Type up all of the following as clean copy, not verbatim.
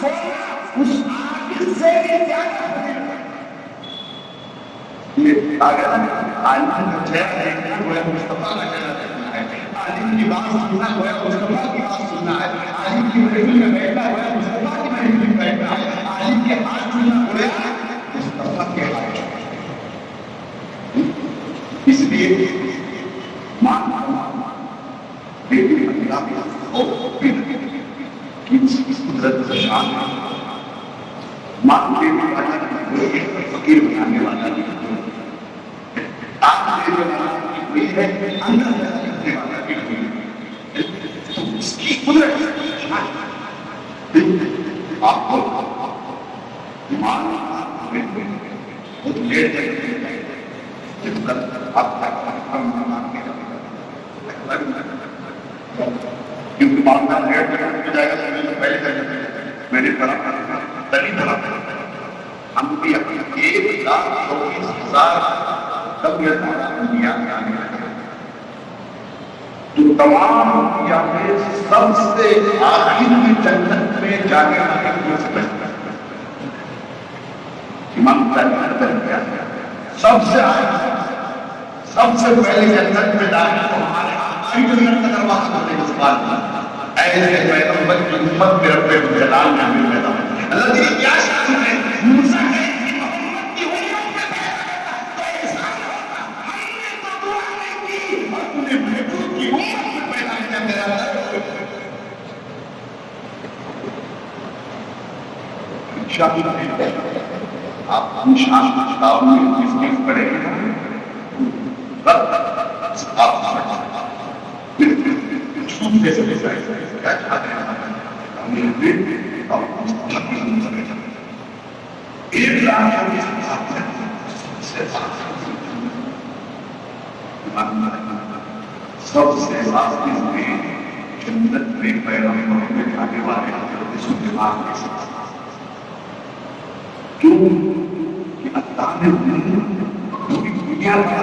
سونا اس آگ سے بھی زیادہ فضیلت ہے۔ یہ اگر عالم کا چہرہ دیکھنا گویا مصطفیٰ کا چہرہ دیکھنا ہے، عالم کی بات سننا گویا مصطفیٰ کی بات سننا ہے، عالم کی محفل میں بیٹھنا گویا مصطفیٰ کی محفل میں بیٹھنا ہے، عالم کے ہاتھ چھونا گویا مصطفیٰ کے ہاتھ چھونا۔ اس لیے ماں بیٹی اللہ کی اس قدرت کا شان ہے۔ ماں بیٹی اللہ کی فقیر بنانے والا بھی آپ میرے والا کی ہوئی ہے، اندر رکھنے والا بھی ہوئی ہے، تو اس کی قدرت آپ کو ماں خود لیٹ جائے جب تک آپ کیونکہ معاملہ لیٹ جائے گا تو پہلے میرے طرف تری طرف ہم بھی اپنی 1,24,000 طبیعت انبیاء کے آنے لگے تو تمام انبیاء میں سب سے آخر میں جنت میں جانے والے کو سمجھتا ہے امام کیا سب سے آخر سب سے پہلے جنت میں داخل تو ہمارے آئی جنت کا دروازہ کرنے کا سوال تھا، ایسے پیغمبر کی امت میں رب جلال میں ہمیں پیدا ہوا۔ اللہ کی کیا شان ہے، موسیٰ ہے کہ محمد کی امت میں پیدا تو احسان ہوتا، ہم نے تو دعا نہیں کی اور تو نے محبوب کی امت میں پیدا کیا میرا اللہ۔ آپ ہم شان کتاب میں اس میں پڑھیں گے آپ چھوٹ کیسے لے جائے کیا چاہتے ہیں ہم نے دیکھ اور مستقبل نہیں سمجھا 1,00,000 سب سے آخری میں جنت میں پیغمبروں میں جانے والے حضرت سلیمان کے ساتھ کیوں کہ اللہ نے پوری دنیا کا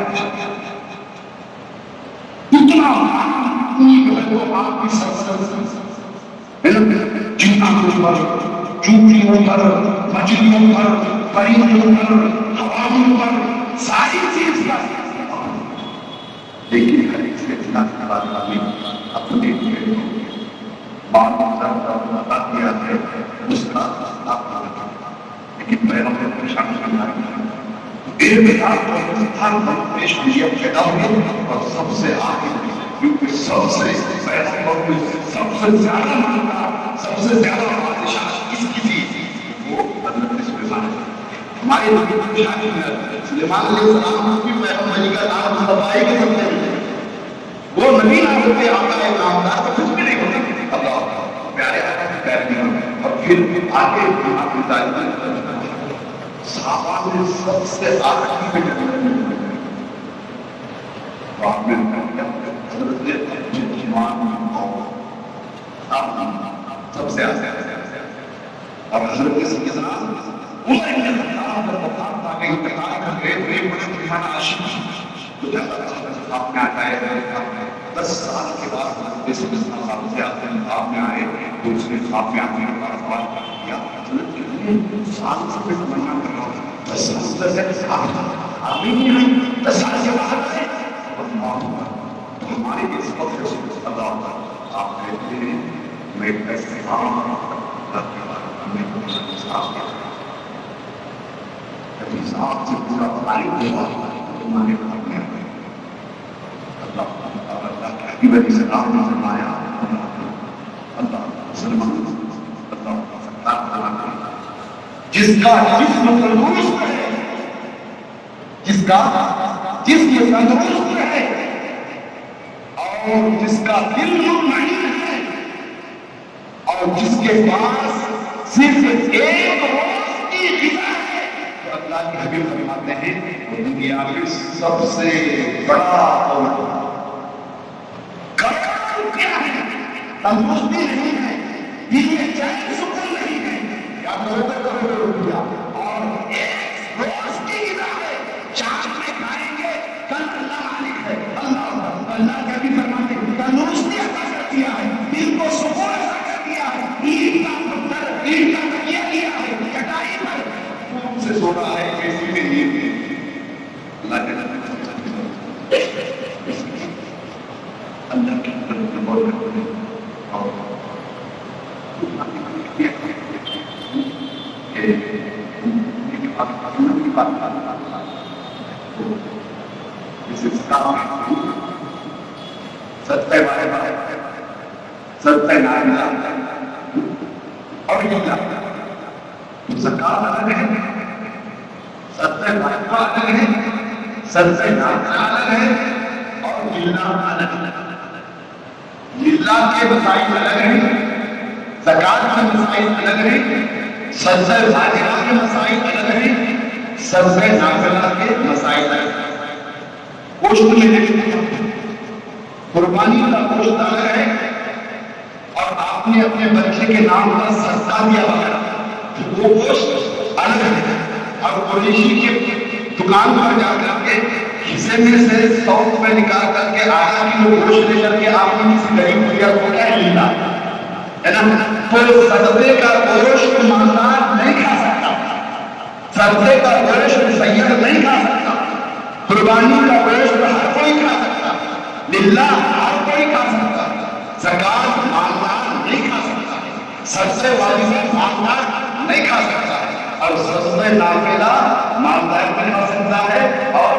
اتنا آپ کی جناتوں پر چونٹیوں پر مچھلیوں پر پرندوں پر ہواؤں پر ساری چیز پر لیکن ہر ایک سے اتنا بھی اپنے بات بتا دیا ہے اس کا لیکن پیغمبر کو شامل کرنا پیش پیدا ہوئی اور سب سے آگے کیونکہ سب سے پیغمبر سب سے زیادہ مانتا سب سے زیادہ بادشاہ اس کی تھی وہ حضرت سلیمان ہمارے نبی کی شادی میں سلیمان علیہ السلام کی پیغمبری کا نام مصطفی کے سامنے میں وہ نبی نہ ہوتے آقا نامدار تو کچھ بھی نہیں ہوتا اللہ پیارے آقا کی پیروی اور پھر آگے آپ کی تعلیم صحابہ نے سب سے آخری میں جنت میں آپ نے حضرت ایمان سب سے آخری اور حضرت سیدنا عمر بن خطاب کا بطار تھا کہ انتقال کر گئے تو ایک بڑے طوفان عاشق تو جب آپ نے آتا ہے 10 سال کے بعد حضرت سیدنا صاحب سے آتے ہیں آپ میں آئے تو اس نے خواب میں آنے کا سوال کیا حضرت کتنے سال سے میں تمنا کر رہا ہوں 10 سال سے آپ نہیں آئے 10 سال سے باہر آئے تو ہمارے اس وقت سے اللہ آپ کہتے ہیں میں ایسے کام میں کبھی صاحب سے پورا فائد ہوا تمہارے گھر میں اللہ کی وجہ سے آپ نے فرمایا اللہ سلمان اللہ جس کا جسم تندرست ہے جس کا جسم تندرست ہے اور جس کا دل مطمئن ہے اور جس کے پاس صرف ایک روز کی غذا ہے تو اللہ کے حبیب فرماتے ہیں وہ دنیا میں سب سے بڑا اور کیا ہے تندرستی نہیں ہے دل میں چین سکون نہیں ہے یا روپیہ اور ایک روز کی غذا ہے چاند میں کھائیں گے کل اللہ مالک ہے اللہ کا بھی فرماتے ہیں تندرستی عطا کر دیا ہے دل کو سکون عطا کر دیا ہے عید کا پتھر عید کا سو رہا ہے کیسی میں نیند اللہ کے اللہ کی طرف غور کرتے ہیں اور ستہ بارے ستہ نائن اور زکات الگ ہے، ستہ بارے الگ ہے، ستہ نائن الگ ہے اور للہ الگ ہے۔ للہ کے مسائل الگ ہیں، زکات کے مسائل الگ ہیں، ستہ واجبہ کے مسائل الگ ہیں، ستہ نافلہ کے مسائل الگ ہیں۔ گوشت میں قربانی کا گوشت الگ ہے اور آپ نے اپنے بچے کے نام کا صدقہ دیا ہوا وہ گوشت الگ ہے، اور قریشی کے دکان پر جا کر کے حصے میں سے 100 روپے نکال کر کے آدھا کلو گوشت لے کر کے آپ نے کسی غریب کو دیا تو کیا لینا ہے نا؟ تو صدقے کا گوشت مالدار نہیں کھا سکتا، صدقے کا گوشت سید نہیں کھا سکتا، قربانی کا گوشت ہر کوئی کھا سکتا، للہ ہر کوئی کھا سکتا، زکات مالدار نہیں کھا سکتا، سب سے واجب مالدار نہیں کھا سکتا، اور سب سے نافلہ مالدار نہیں کھا سکتا ہے، اور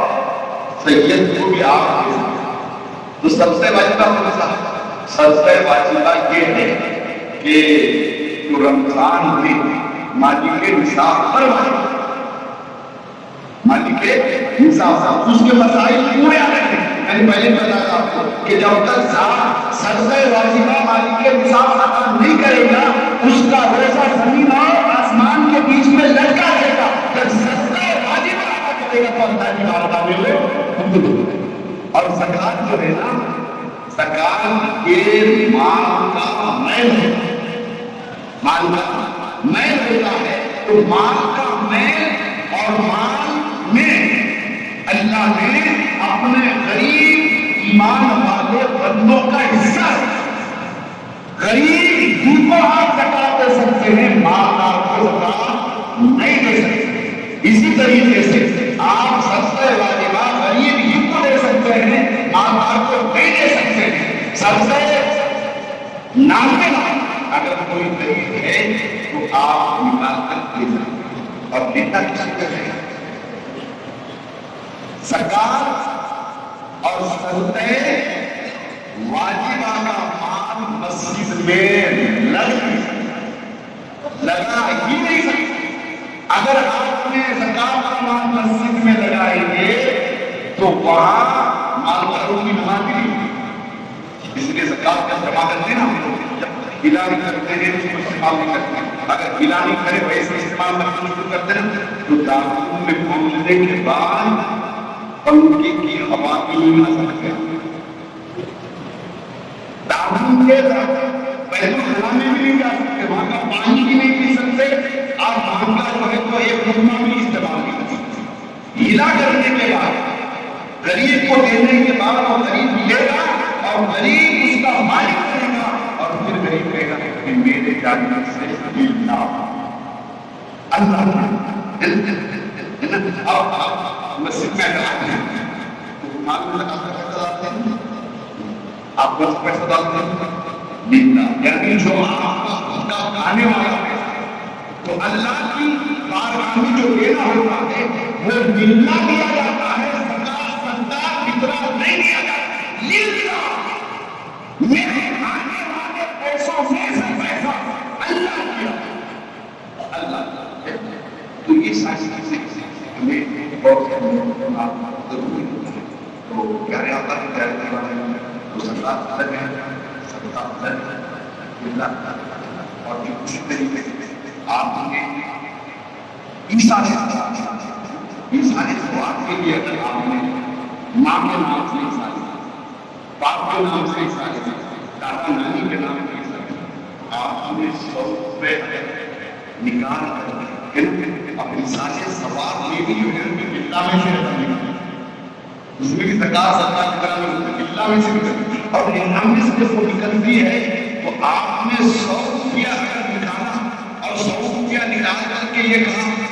سید کو بھی آپ دے سکتے۔ تو سب سے واجبہ کون سا؟ سب سے واجبہ یہ ہے کہ جو رمضان میں مالک نصاب پر واجب، مالک نصاب اس کے مسائل پورے آ رہے ہیں۔ میں نے پہلے بتایا آپ کو کہ جب تک سجدہ واجبہ مالک نصاب ادا نہیں کرے گا اس کا روزہ زمین اور آسمان کے بیچ میں لٹکا رہے گا۔ جب سجدہ واجبہ ادا کرے گا تو اللہ کی بارگاہ میں اور زکات جو ہے نا، زکات کے مال کا میل ہے، مال کا میل ہوتا ہے، تو مال کا میل اور مال میں اللہ نے اپنے غریب ایمان والے بندوں کا حصہ ہے۔ غریب جن کو آپ زکات دے سکتے ہیں، مالدار کو زکات نہیں دے سکتے۔ اسی طریقے سے آپ صدقہ واجبہ غریب جن کو دے سکتے ہیں، مالدار کو نہیں دے سکتے۔ صدقہ نافلہ اگر کوئی غریب ہے تو آپ نکال کر دے سکتے ہیں، اور دینا کسی کو ہے۔ زکات اور صدقہ واجبہ کا مال مسجد میں لگا ہی نہیں سکتے۔ اگر آپ نے زکات کا مال مسجد میں لگائیں گے تو وہاں مالداروں کی نماز نہیں ہوگی۔ اس لیے زکات کا جمع کرتے ہیں نا، جب گلا نہیں کرتے ہیں اس کو استعمال نہیں کرتے، اگر گلا نہیں کرے ویسے استعمال کرنا شروع کرتے ہیں تو دارالعلوم میں پہنچنے کے بعد پنکھے کی ہوا بھی نہیں آ سکتے۔ دارالعلوم کے بیت الخلا میں بھی نہیں جا سکتے، وہاں کا پانی بھی نہیں پی سکتے، اور وہاں کا جو ہے تو ایک لقمہ بھی استعمال نہیں کر سکتے۔ گلا کرنے کے بعد غریب کو دینے کے بعد وہ غریب لے گا اور غریب اس کا مالک بنے گا، اور پھر غریب کہے گا کہ میرے جانب سے اللہ اب مسجد میں ڈالتے ہیں تو مال میں لگا کر پیسہ ڈالتے ہیں، آپ بس پیسہ ڈالتے ہیں للہ، یعنی جو آپ کا کھانے والا پیسہ تو اللہ کی بارگاہ میں جو دینا ہوتا ہے وہ للہ دیا جاتا ہے، زکات صدقہ فطرہ نہیں دیا جاتا۔ للہ میرے کھانے والے پیسوں میں سے پیسہ اللہ کیا، اللہ تو یہ ساری چیزیں ہمیں بہت ضروری ہے۔ تو پیارے آقا کی پیارے دیوانے تو زکات الگ ہے، صدقہ الگ ہے، للہ اور یہ اسی طریقے سے آپ نے یہ سارے سوال کے لیے اگر آپ نے ماں کے نام سے حصہ لیا، باپ کے نام سے حصہ لیا، دادا نانی کے نام سے حصہ لیا، آپ نے 100 روپے نکال کر اپنی سارے ثواب میں بھی جو ہے للہ میں سے رقم نکالی، اس میں بھی زکات صدقہ فطرہ میں للہ میں سے نکلی، اور للہ میں سے جب وہ نکلتی ہے تو آپ نے 100 روپیہ نکالا اور 100 روپیہ نکال کر کے یہ کہا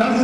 10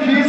20